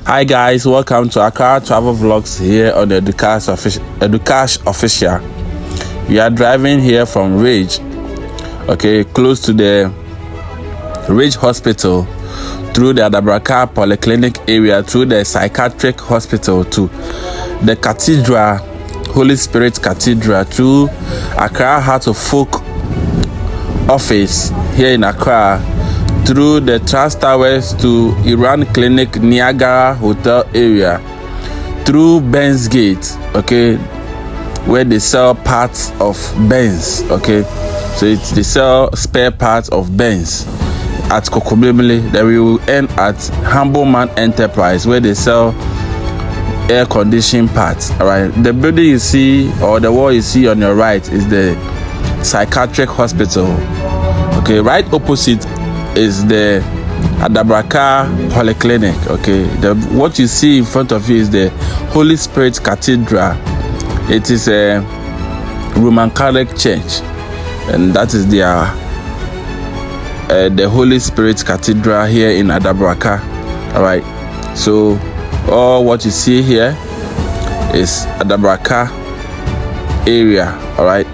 Hi guys, welcome to Accra Travel Vlogs here on the AduKash official. We are driving here from Ridge, close to the Ridge Hospital, through the Adabraka Polyclinic area, through the Psychiatric Hospital to the Cathedral, Holy Spirit Cathedral, through Accra Heart of Folk office here in Accra, through the Trust Towers to Iran Clinic Niagara Hotel area, through Benz Gate, where they sell parts of Benz, so they sell spare parts of Benz at Kokobemele. Then we will end at Humble Man Enterprise, where they sell air conditioning parts. All right, the building you see or the wall you see on your right is the Psychiatric Hospital. Right opposite is the Adabraka Polyclinic. What you see in front of you is the Holy Spirit Cathedral. It is a Roman Catholic church, and that is the Holy Spirit Cathedral here in Adabraka. All right, so all what you see here is Adabraka area. All right,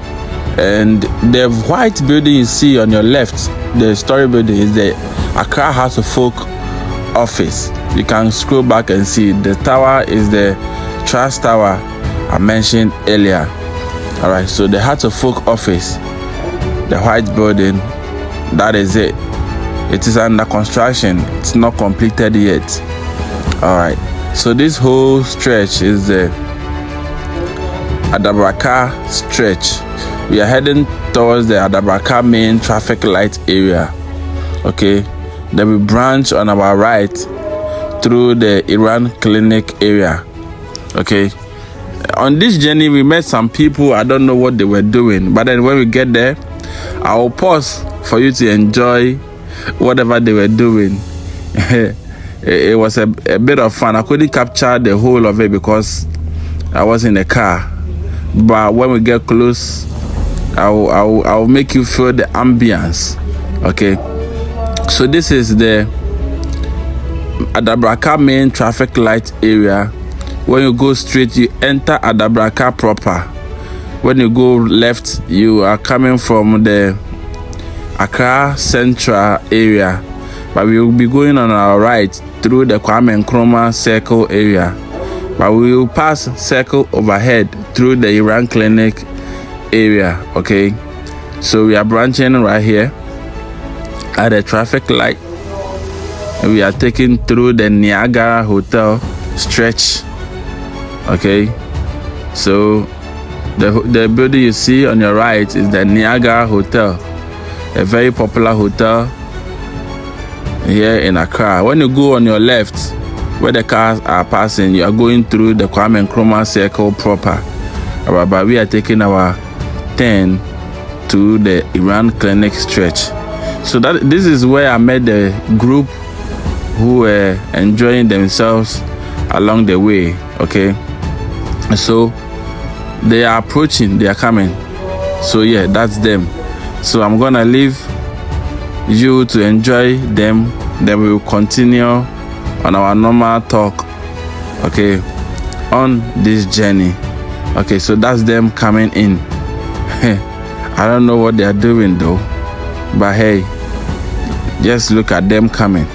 and the white building you see on your left, the story building, is the Accra Heart of Folk office. You can scroll back and see the tower is the Trust Tower I mentioned earlier. All right, so the Heart of Folk office, the white building, that is it. It is under construction. It's not completed yet. All right, so this whole stretch is the Adabraka stretch. We are heading towards the Adabraka main traffic light area. Then we branch on our right through the Iran Clinic area. On this journey we met some people. I don't know what they were doing, but then when we get there, I will pause for you to enjoy whatever they were doing. It was a bit of fun. I couldn't capture the whole of it because I was in the car, but when we get close, I will make you feel the ambience. So this is the Adabraka main traffic light area. When you go straight, you enter Adabraka proper. When you go left, you are coming from the Accra Central area, but we will be going on our right through the Kwame Nkrumah Circle area, but we will pass Circle overhead through the Iran Clinic area. So we are branching right here at the traffic light, and we are taking through the Niagara Hotel stretch. So the building you see on your right is the Niagara Hotel, a very popular hotel here in Accra. When you go on your left, where the cars are passing, you are going through the Kwame Nkrumah Circle proper. But we are taking our turn to the Iran Clinic stretch. So this is where I met the group who were enjoying themselves along the way. So they are approaching, they are coming. So yeah, that's them. So I'm gonna leave you to enjoy them, then we will continue on our normal talk on this journey. So that's them coming in. I don't know what they are doing though, but hey, just look at them coming.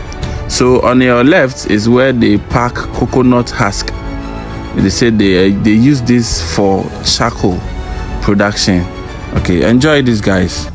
So on your left is where they pack coconut husk. They said they use this for charcoal production. Enjoy this, guys.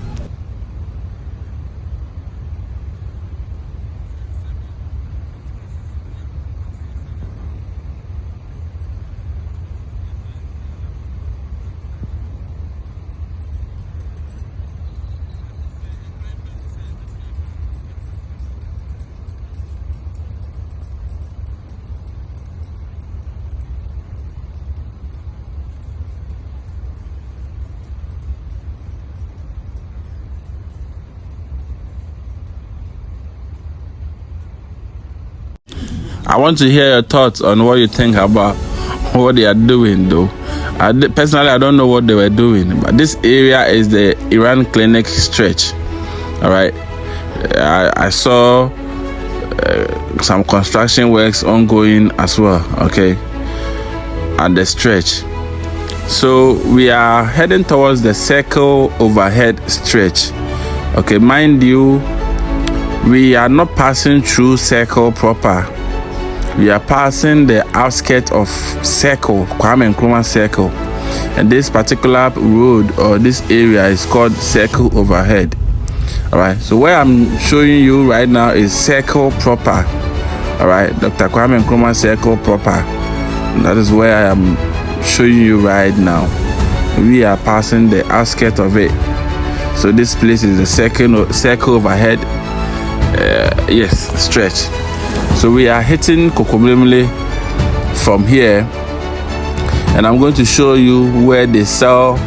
I want to hear your thoughts on what you think about what they are doing though. Personally, I don't know what they were doing, but this area is the Iran Clinic stretch. All right, I saw some construction works ongoing as well, okay, at the stretch. So we are heading towards the circle overhead stretch. Okay, mind you, we are not passing through circle proper. We are passing the outskirts of circle, Kwame Nkrumah Circle. And this particular road or this area is called circle overhead. Alright, so where I'm showing you right now is circle proper. Alright, Dr. Kwame Nkrumah Circle proper. That is where I am showing you right now. We are passing the outskirts of it. So this place is the circle overhead. Yes, stretch. So we are hitting Kokomlemle from here, and I'm going to show you where they sell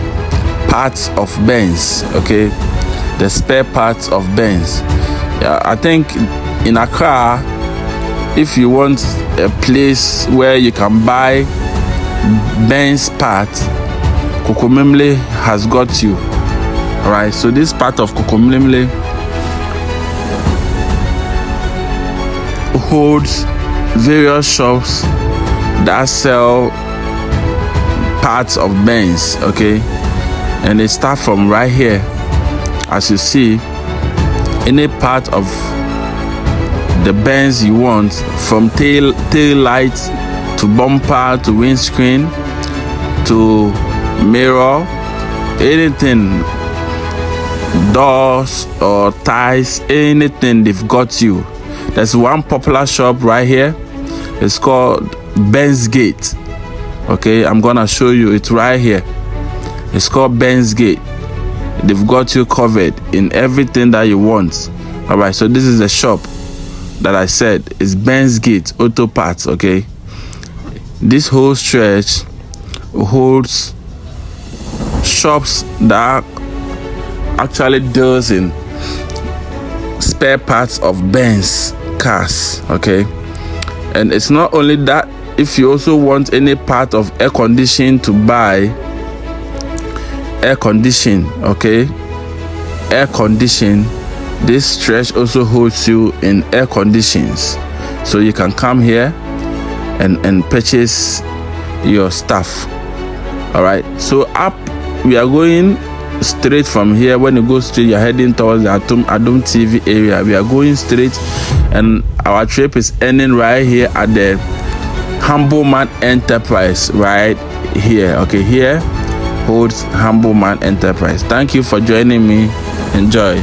parts of Benz, okay, the spare parts of Benz. Yeah, I think in Accra, if you want a place where you can buy Benz parts, Kokomlemle has got you. All right, so this part of Kokomlemle holds various shops that sell parts of Benz, okay, and they start from right here. As you see, any part of the Benz you want, from tail light to bumper to windscreen to mirror, anything, doors or ties, anything, they've got you. There's one popular shop right here. It's called Benz Gate. Okay, I'm gonna show you it right here. It's called Benz Gate. They've got you covered in everything that you want. All right, so this is the shop that I said is Benz Gate Auto Parts. Okay, this whole stretch holds shops that actually deals in spare parts of Benz cars, okay. And it's not only that, if you also want any part of air conditioning to buy, air condition, okay, air condition, this stretch also holds you in air conditions, so you can come here and purchase your stuff. All right, so up we are going straight from here. When you go straight, you're heading towards the Adum TV area. We are going straight, and our trip is ending right here at the Humble Man Enterprise right here. Okay, here holds Humble Man Enterprise. Thank you for joining me. Enjoy.